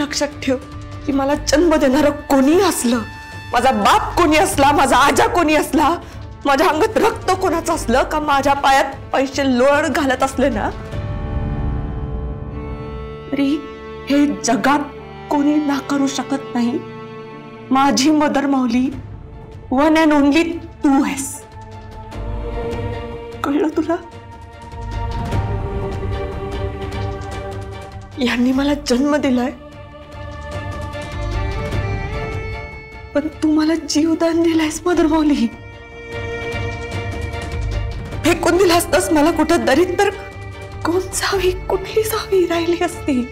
लक्षात ठेव की मला जन्म देणारं कोणी असलं, माझा बाप कोणी असला, माझा आजा कोणी असला, माझ्या अंगात रक्त कोणाचं असलं का माझ्या पायात पैसे लोळ घालत असले ना तरी हे जगात कोणी नाकारू शकत नाही. माझी मदर माऊली वन अँड ओनली तू आहेस. कळलं तुला? यांनी मला जन्म दिलाय पण तू मला जीवदान दिलायस मदर माऊली. फेकून दिला असतास मला कुठं दरीत तर कोण जावी, कुठली जावी राहिली असती.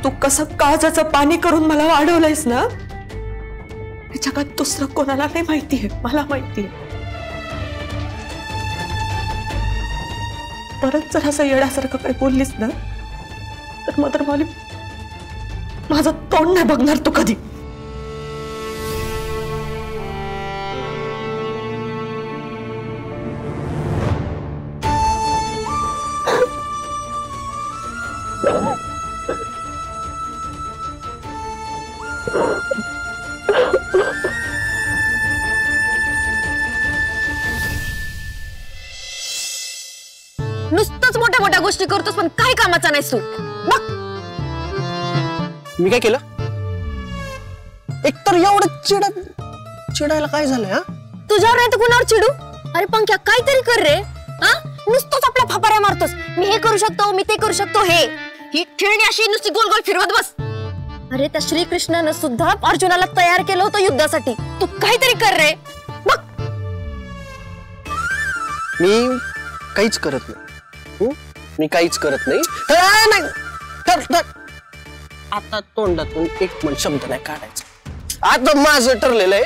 तू कसं काळजाचं पाणी करून मला वाढवलंयस ना हे जगात दुसरं कोणाला नाही माहितीये, मला माहितीये. परत जर असं येण्यासारखं काही बोललीस ना तर मदर माऊली माझं तोंड नाही बघणार तू कधी. नुसतंच मोठ्या मोठ्या गोष्टी करतोस पण काही कामाचा नाहीस तू. बघ मी काय केलं? एकतर एवढं चिडायला काय झालंय? तुझ्यावर नाही तर कुणावर चिडू? अरे पंख्या काहीतरी कर रे. नुसतंच आपल्या फापाऱ्या मारतोस. मी हे करू शकतो, मी ते करू शकतो. ही खेळणी अशी नुसती गोल गोल फिरवत बस. अरे त्या श्रीकृष्णानं सुद्धा अर्जुनाला तयार केलं होतं युद्धासाठी. तू काहीतरी कर रे. बघ मी काहीच करत नाही. मी काहीच करत नाही. आता तोंडातून एक पण शब्द नाही काढायचा. आता माझं ठरलेलं आहे.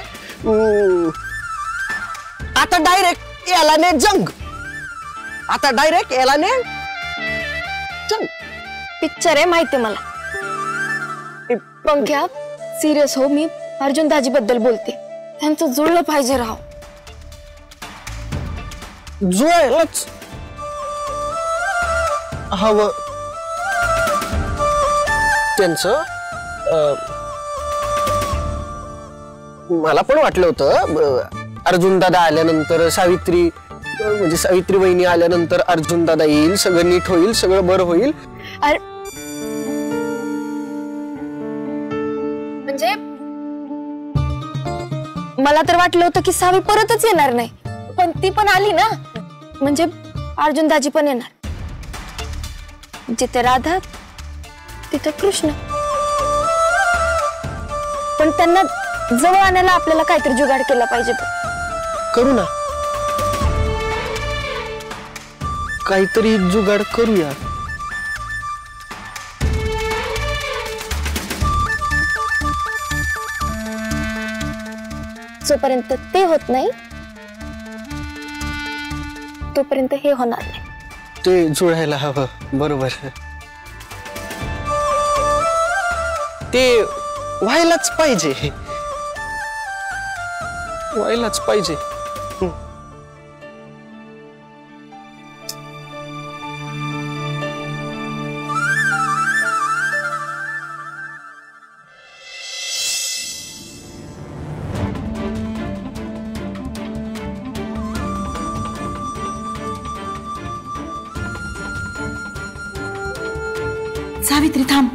आता डायरेक्ट याला ने जंग. आता डायरेक्ट याला ने जंग. पिक्चर आहे माहितीये मला. पंख्या सिरियस हो. मी अर्जुन दाजी बद्दल बोलते. त्यांचं जुळलं पाहिजे राव. जुळायलाच हवं त्यांचं. मला पण वाटलं होतं अर्जुन दादा आल्यानंतर सावित्री म्हणजे सावित्री वहिनी आल्यानंतर अर्जुन दादा येईल, सगळं नीट होईल, सगळं बरं होईल. अरे म्हणजे मला तर वाटलं होतं की सावी परतच येणार नाही पण ती पण आली ना. म्हणजे अर्जुन दाजी पण येणार. जिथे राधा तिथे कृष्ण. पण त्यांना जवळ आणायला आपल्याला काहीतरी जुगाड केला पाहिजे. करू ना, काहीतरी जुगाड करूया. जोपर्यंत ते होत नाही तोपर्यंत हे होणार नाही. ते जुळायला हवं. बरोबर. ते व्हायलाच पाहिजे. व्हायलाच पाहिजे. सावित्री थांब.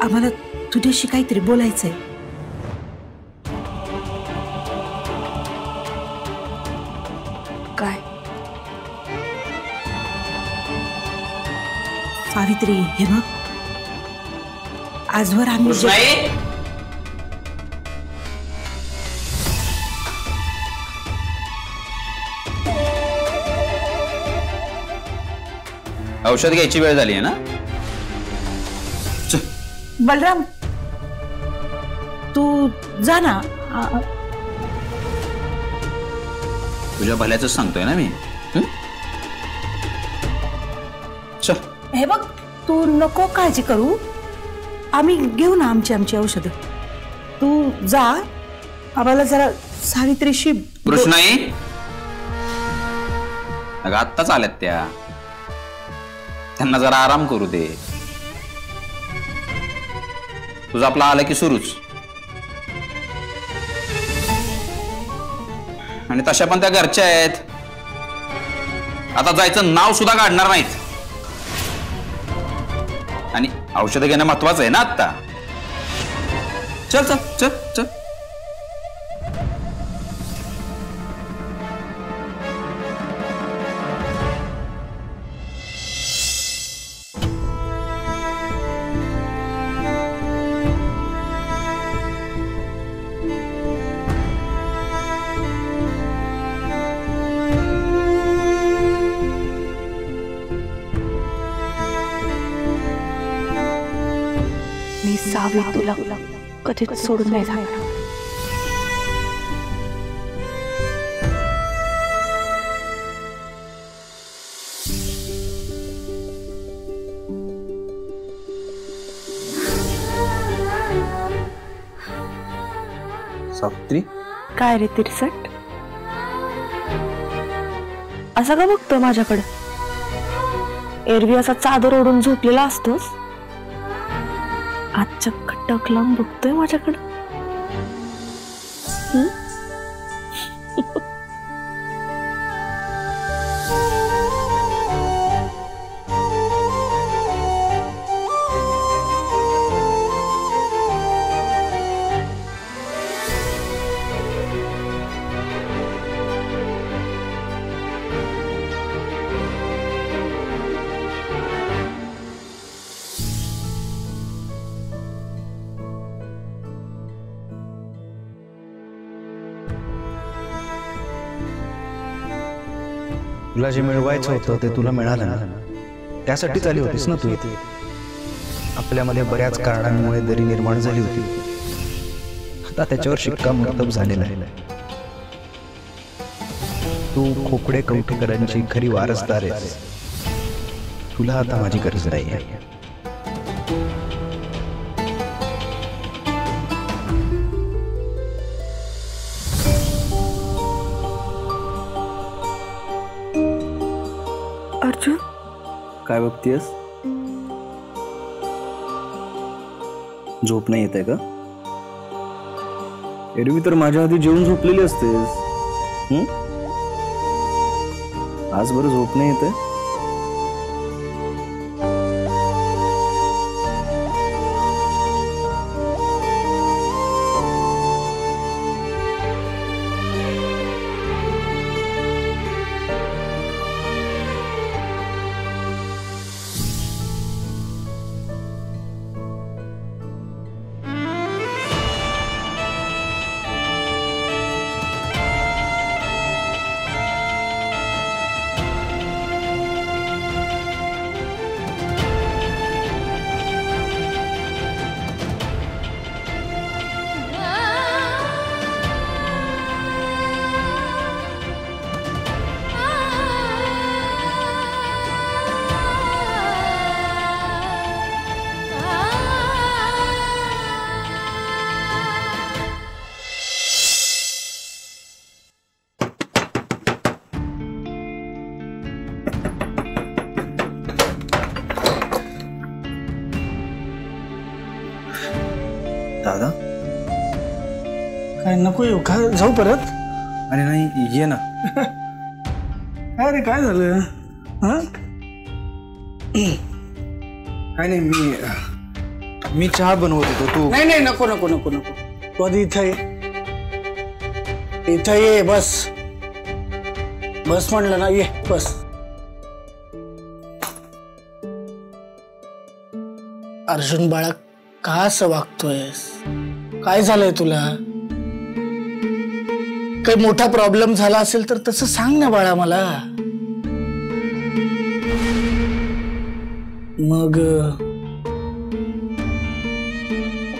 आम्हाला तुझ्याशी काहीतरी बोलायचंय. काय? सावित्री हे बघ, आजवर आम्ही औषध घ्यायची वेळ झाली आहे ना. बलराम तू जा ना. तुझ्या भल्याच सांगतोय ना मी. चल. हे बघ तू नको काळजी करू. आम्ही घेऊ ना आमची औषधं. तू जा. आम्हाला जरा सावित्रीशी. कृष्णाई अगं आत्ताच आल्यात त्या, त्यांना जरा आराम करू दे. तुझं आपलं आलं की सुरूच. आणि तशा पण त्या घरच्या आहेत, आता जायचं नाव सुद्धा काढणार नाहीत. आणि औषधं घेणं महत्वाचं आहे ना आता. चल चल चल चल. मी सावी तुला कधीच सोडून नाही जाणार. सावित्री, काय रे तिरसट, असं का बघतोय माझ्याकडे? एरवी असा चादर ओढून झोपलेला असतोस, आज चक्क टक लावून बघतोय माझ्याकडे. तुला जे मिळवायचं होतं ते तुला मिळालं ना, त्यासाठीच आली होतीस ना तू इथे. आपल्यामध्ये बऱ्याच कारणांमुळे दरी निर्माण झाली होती, आता त्याच्यावर शिक्कामोर्तब झालेला आहे. तू खोपडे कवठेकरांची खरी वारसदार आहेस. तुला आता माझी गरज नाही आहे. अर्जुन, काय बघतीयस? झोप नाही येत आहे का? एरवी तर माझ्या आधी जेवून झोपलेली असतेस. आज बरं झोप नाही येत आहे? दादा, काय नको येऊ का? जाऊ परत? अरे नाही, ये ना. अरे काय झालं? काय नाही, मी चहा बनवत होतो. तू नाही नाही, नको नको नको नको. तू आधी इथं ये, इथं ये. बस बस म्हणलं ना, ये बस. अर्जुन बाळा, का असं वागतोयस? काय झालंय तुला? काही मोठा प्रॉब्लेम झाला असेल तर तसं सांग ना बाळा मला. मग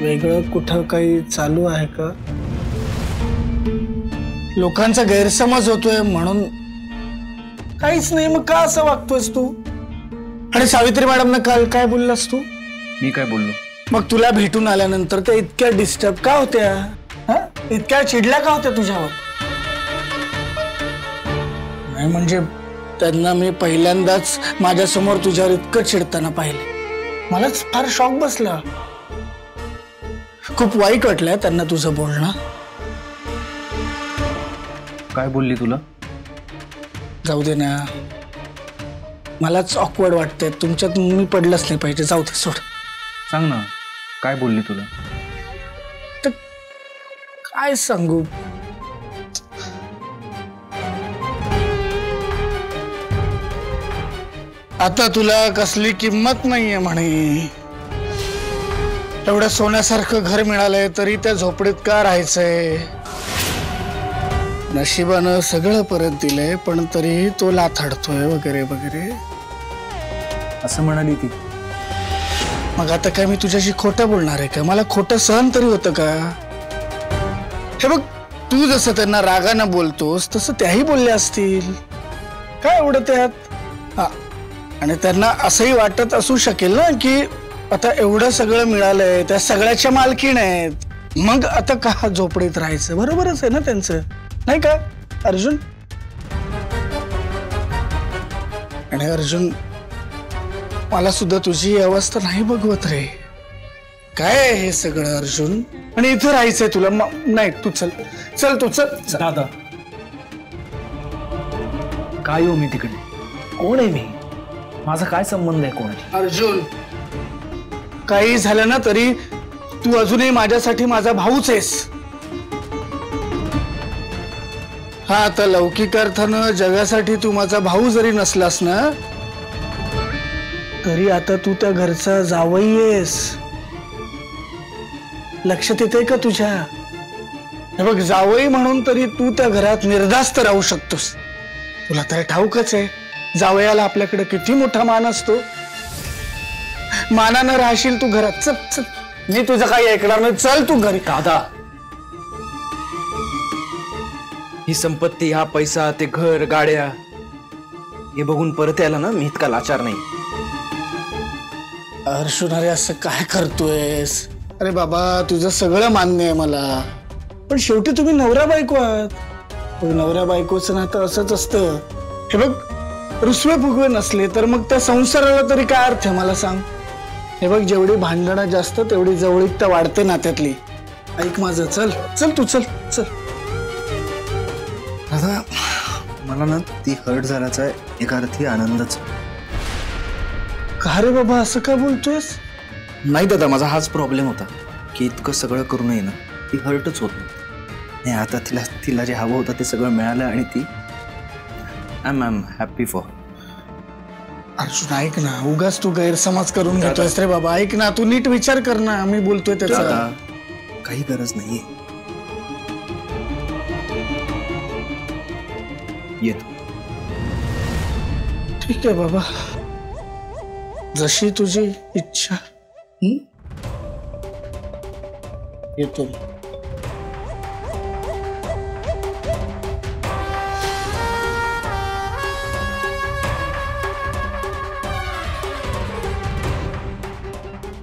वेगळं कुठं काही चालू आहे का? लोकांचा गैरसमज होतोय म्हणून? काहीच नाही. मग का असं वागतोयस तू? आणि सावित्री मॅडमना काल काय बोललास तू? मी काय बोललो? मग तुला भेटून आल्यानंतर त्या इतक्या डिस्टर्ब का होत्या? इतक्या चिडल्या का होत्या तुझ्यावर? नाही म्हणजे त्यांना मी पहिल्यांदाच माझ्यासमोर तुझ्यावर इतकं चिडताना पाहिले. मलाच फार शॉक बसला. खूप वाईट वाटलंय त्यांना तुझं बोलणं. काय बोलली तुला? जाऊ दे ना, मलाच ऑकवर्ड वाटतंय. तुमच्यात मी पडलंच नाही पाहिजे. जाऊ दे, सोड. सांग ना, काय बोलली तुला? तर काय सांगू? आता तुला कसली किंमत नाहीये म्हणे. एवढं सोन्यासारखं घर मिळालंय तरी त्या झोपडीत का राहायचंय? नशिबानं सगळं परत दिलंय पण तरीही तो लाथाडतोय वगैरे वगैरे असं म्हणाली ती. मग आता काय मी तुझ्याशी खोटं बोलणार आहे का? मला खोटं सहन तरी होतं का? हे बघ, तू जसं त्यांना रागानं बोलतोस तसं त्याही बोलले असतील. काय एवढं त्यात? हा, आणि त्यांना असंही वाटत असू शकेल ना की आता एवढं सगळं मिळालंय, त्या सगळ्याच्या मालकीण आहेत, मग आता का झोपडीत राहायचं? बरोबरच आहे ना त्यांचं, नाही का अर्जुन? आणि अर्जुन, मला सुद्धा तुझी ही अवस्था नाही बघवत रे. काय हे सगळं अर्जुन? आणि इथं राहायचंय तुला? नाही, तू चल चल, तू चल. दादा, काय येऊ मी तिकडे? कोण आहे मी? माझा काय संबंध आहे कोणाशी? अर्जुन, काही झालं ना तरी तू अजूनही माझ्यासाठी माझा भाऊच आहेस. हा, आता लौकिक अर्थानं जगासाठी तू माझा भाऊ जरी नसलास ना तरी आता तू त्या घरचा जावई आहेस. लक्षात येते का तुझ्या? हे बघ, जावई म्हणून तरी तू त्या घरात निर्धास्त राहू शकतोस. तुला तर ठाऊकच आहे जावयाला आपल्याकडे किती मोठा मान असतो. मानानं राहशील तू घरात. चल चल, मी तुझं काही ऐकणार नाही. चल तू घरी. दादा, ही संपत्ती, हा पैसा, ते घर, गाड्या, हे बघून परत यायला ना मी इतका लाचार नाही. अर्जुन, अरे असं काय करतोयस? अरे बाबा, तुझं सगळं मान्य आहे मला, पण शेवटी तुम्ही नवरा बायको आहात. नवऱ्या बायकोचं नातं असंच असतं. हे बघ, रुसवे फुगवे नसले तर मग त्या संसाराला तरी काय अर्थ आहे मला सांग? हे बघ, जेवढी भांडणं जास्त तेवढी जवळीकता वाढते नात्यातली. ऐक माझं, चल चल, तू चल चल. दादा, मला ना ती हर्ट झाल्याचा एका अर्थी आनंदच. का रे बाबा, असं का बोलतोयस? नाही दादा, माझा हाच प्रॉब्लेम होता की इतकं सगळं करूनही ना ती हर्टच होत नाही. आता तिला जे हवं होतं ते सगळं मिळालं आणि ती I am happy for. Arjun, ऐक ना, उगाच तू गैरसमज करून घेतोयस रे बाबा. ऐक ना, तू नीट विचार कर ना. मी बोलतोय त्याचा. काही गरज नाहीये. येतो. ठीक आहे बाबा, जशी तुझी इच्छा. येतो.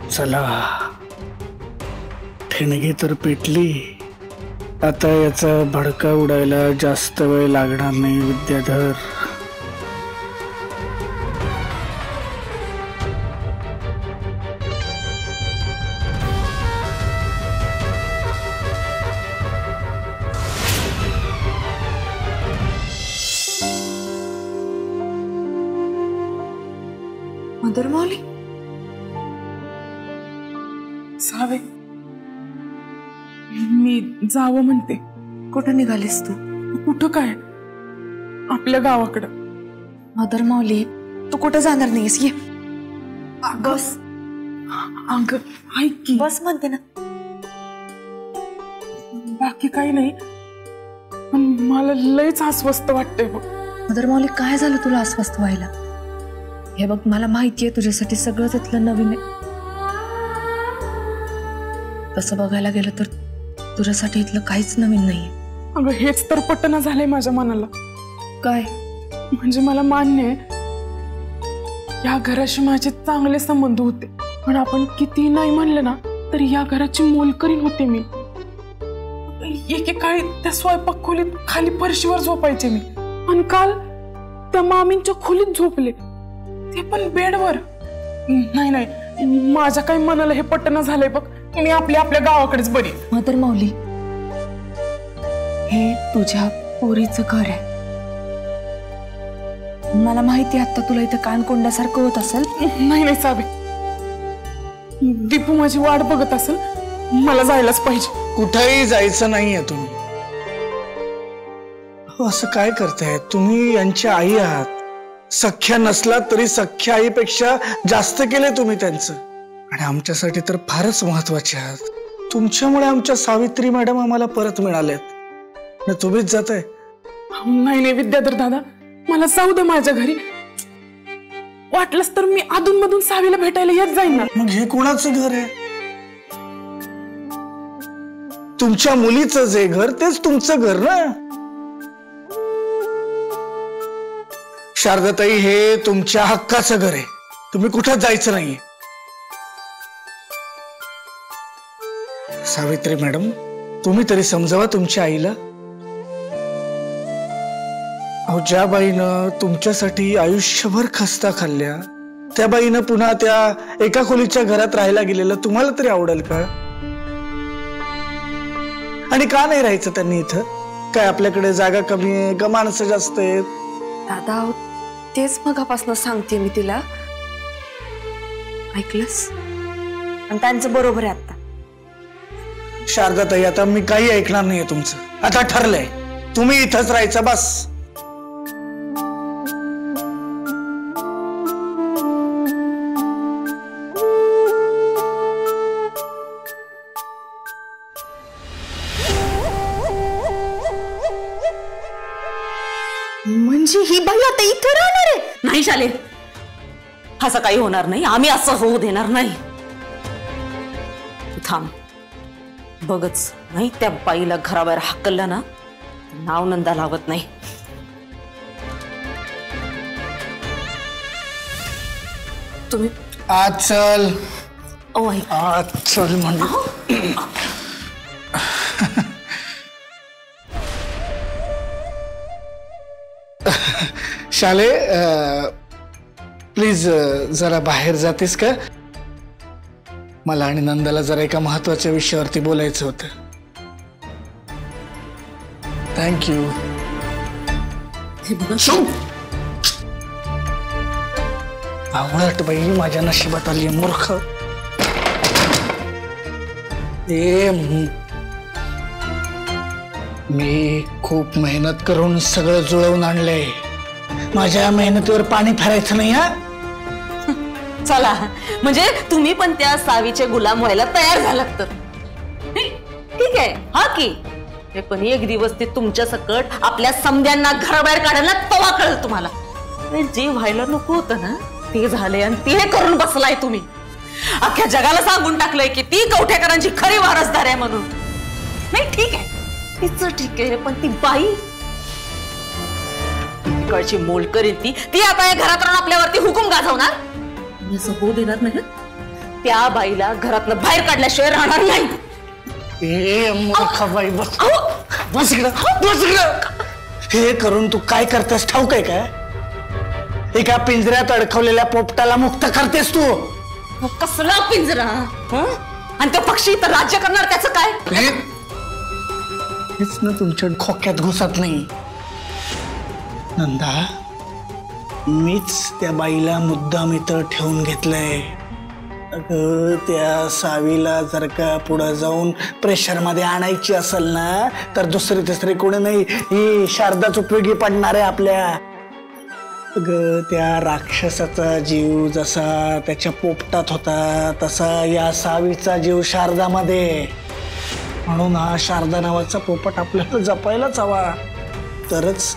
चला, ठिणगी तर पेटली. आता याचा भडका उडायला जास्त वेळ लागणार नाही विद्याधर. मदर मौली, सावे, मी जावं म्हणते. कुठं निघालीस तू? कुठं काय? आपल्या गावाकडं. मदर मौली, तू कुठं जाणार नाहीस? ये बस. अगं ऐक की, बस म्हणते ना. बाकी काही नाही, पण मला लयच अस्वस्थ वाटतंय बघ. मदर मौली, काय झालं तुला अस्वस्थ व्हायला? हे बघ, मला माहितीये तुझ्यासाठी सगळंच इथलं नवीन आहे. तसं बघायला गेलं तर तुझ्यासाठी इथलं काहीच नवीन नाहीये. अगं, हेच तर पटना झालंय माझ्या मनाला. काय? म्हणजे मला मान्य आहे या घराशी माझे चांगले संबंध होते, पण आपण किती नाही म्हणलं ना तरी या घराची मोलकरीण होते मी. एकेकाळी त्या स्वयंपाक खोलीत खाली फरशीवर झोपायचे मी. आणि काल त्या मामींच्या खोलीत झोपले, ते पण बेडवर. नाही नाही, माझ्या काही मनाला हे पटना झालंय बघ. मी आपल्या गावाकडेच बरी. मदर माऊली, हे तुझ्या पोरीचं घर आहे. मला माहिती आता तुला इथं कान कोंड्यासारखं होत असेल. नाही नाही सावी, दीपू माझी वाट बघत असेल. मला जायलाच पाहिजे. कुठेही जायचं नाहीये तुम्ही. असं काय करताय तुम्ही? यांची आई आहात. सख्या नसला तरी सख्या आईपेक्षा जास्त केले तुम्ही त्यांचं. आणि आमच्यासाठी तर फारच महत्वाचे आहात. तुमच्यामुळे आमच्या सावित्री मॅडम आम्हाला परत मिळाल्यात. तुम्हीच जाताय. नाही नाही विद्याधर दादा, मला जाऊ दे माझ्या घरी. वाटलंच तर मी अधूनमधून सावीला भेटायला येत जाईन ना. मग हे कोणाचं घर आहे? तुमच्या मुलीचं जे घर तेच तुमचं घर ना. शारदाताई, हे तुमच्या हक्काचं घर आहे. तुम्ही कुठं जायचं नाहीये. सावित्री मॅडम, तुम्ही तरी समजावा तुमच्या आईला. अहो, ज्या बाईनं तुमच्यासाठी आयुष्यभर खस्ता खाल्ल्या, त्या बाईनं पुन्हा त्या एका खोलीच्या घरात राहायला गेलेलं तुम्हाला तरी आवडेल का? आणि का नाही राहायचं त्यांनी इथं? काय आपल्याकडे जागा कमी आहे का माणसं जास्त आहेत? दादा, तेच मगापासून सांगते मी तिला. ऐकलंस? आणि त्यांचं बरोबर आहे. आता शारदाताई, आता मी काही ऐकणार नाहीये तुमचं. आता ठरलंय, तुम्ही इथंच राहायचं बस. म्हणजे ही बाई आता इथे राहणार आहे? नाही शाले, असं काही होणार नाही. आम्ही असं होऊ देणार नाही. तू थांब, बघच नाही त्या बाईला घराबाहेर हाकललं ना, नाव नंदा लावत नाही. तुम्ही आज चल. ओ आई, आज चल म्हणजे शाले, प्लीज जरा बाहेर जातेस का? मला आणि नंदाला जरा एका महत्वाच्या विषयावरती बोलायचं होतं. थँक्यू. आवडत बाई, माझ्या नशिबात आली मूर्ख. मी खूप मेहनत करून सगळं जुळवून आणलंय. माझ्या मेहनतीवर पाणी फेरायचं नाही. हा, चला, म्हणजे तुम्ही पण त्या सावीचे गुलाम व्हायला तयार झालात तर ठीक आहे. हा की हे पण एक दिवस ते तुमच्या सकट आपल्या समध्यांना घराबाहेर काढायला तवा कळल तुम्हाला. जे व्हायला नको होतं ना ते झाले आणि ते करून बसलाय तुम्ही. अख्ख्या जगाला सांगून टाकलंय की ती कवठेकरांची खरी वारसदार आहे म्हणून. नाही ठीक आहे, तिचं ठीक आहे, पण ती बाई तिकडची मोल करीन. ती आता या घरात राहून आपल्यावरती हुकूम गाजवणार. असं होऊ देणार नाही. त्या बाईला घरातनं बाहेर काढल्याशिवाय राहणार नाही. मूर्ख बाई, बस बस इकडं, बस इकडं. हे करून तू काय करतेस ठाऊक आहे काय? एका पिंजऱ्यात अडकवलेल्या पोपटाला मुक्त करतेस तू. कसला पिंजरा? आणि तो पक्षी तर राज्य करणार, त्याचं काय? हेच ना तुमच्या खोक्यात घुसत नाही. नंदा, मीच त्या बाईला मुद्दाम इथं ठेवून घेतलंय. अगं, त्या सावीला जर का पुढे जाऊन प्रेशर मध्ये आणायची असेल ना, तर दुसरी तिसरी कोणी नाही, ही शारदाच उपयोगी पडणार आहे आपल्या. अगं, त्या राक्षसाचा जीव जसा त्याच्या पोपटात होता तसा या सावीचा जीव शारदामध्ये. म्हणून हा शारदा नावाचा पोपट आपल्याला जपायलाच हवा. तरच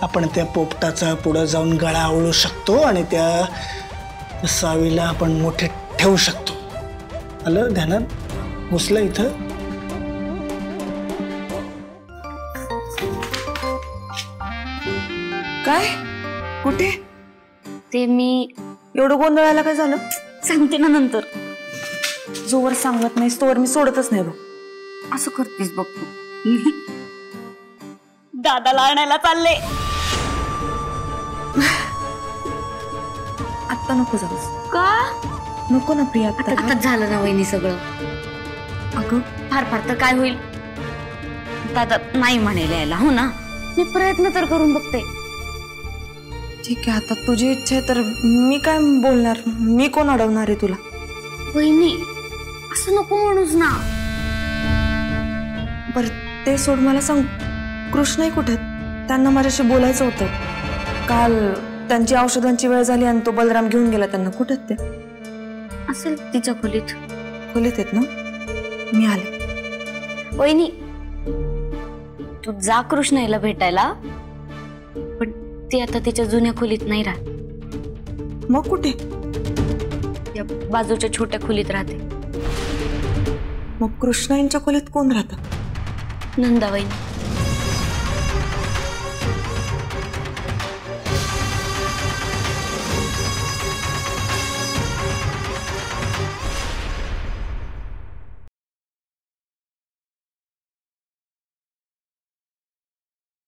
आपण त्या पोपटाचा पुढे जाऊन गळा आवळू शकतो आणि त्या सावीला आपण मोठे ठेवू शकतो. आलं ध्यानात? घुसलं इथं? काय? कुठे? ते मी एवढं गोंधळायला काय झालं? सांगते ना नंतर. जोवर सांगत नाहीस तोवर मी सोडतच नाही बघ. असं करतेस बघ तू. दादाला आणायला चालले. आत्ता नको जाऊस. का नको ना प्रिया, आता आत्ता. आता झालं ना वहिनी सगळं. अगं फार फार तर काय होईल. दादा नाही म्हणेल यायला, हो ना. मी प्रयत्न तर करून बघते. ठीक आहे, आता तुझी इच्छा आहे तर मी काय बोलणार. मी कोण अडवणार आहे तुला. वहिनी असं नको म्हणूस ना. बर ते सोड, मला सांग कृष्णही कुठे आहेत? त्यांना माझ्याशी बोलायचं होतं. काल त्यांची औषधांची वेळ झाली आणि तो बलराम घेऊन गेला त्यांना. कुठे आहेत ते? असेल तिच्या खोलीत. खोलीत आहेत ना? मी आले. वहिनी तू जा कृष्ण याला भेटायला, पण ती आता तिच्या जुन्या खोलीत नाही राहत. मग कुठे? या बाजूच्या छोट्या खोलीत राहते. मग कृष्णाईंच्या खोलीत कोण राहतं? नंदा वहिनी.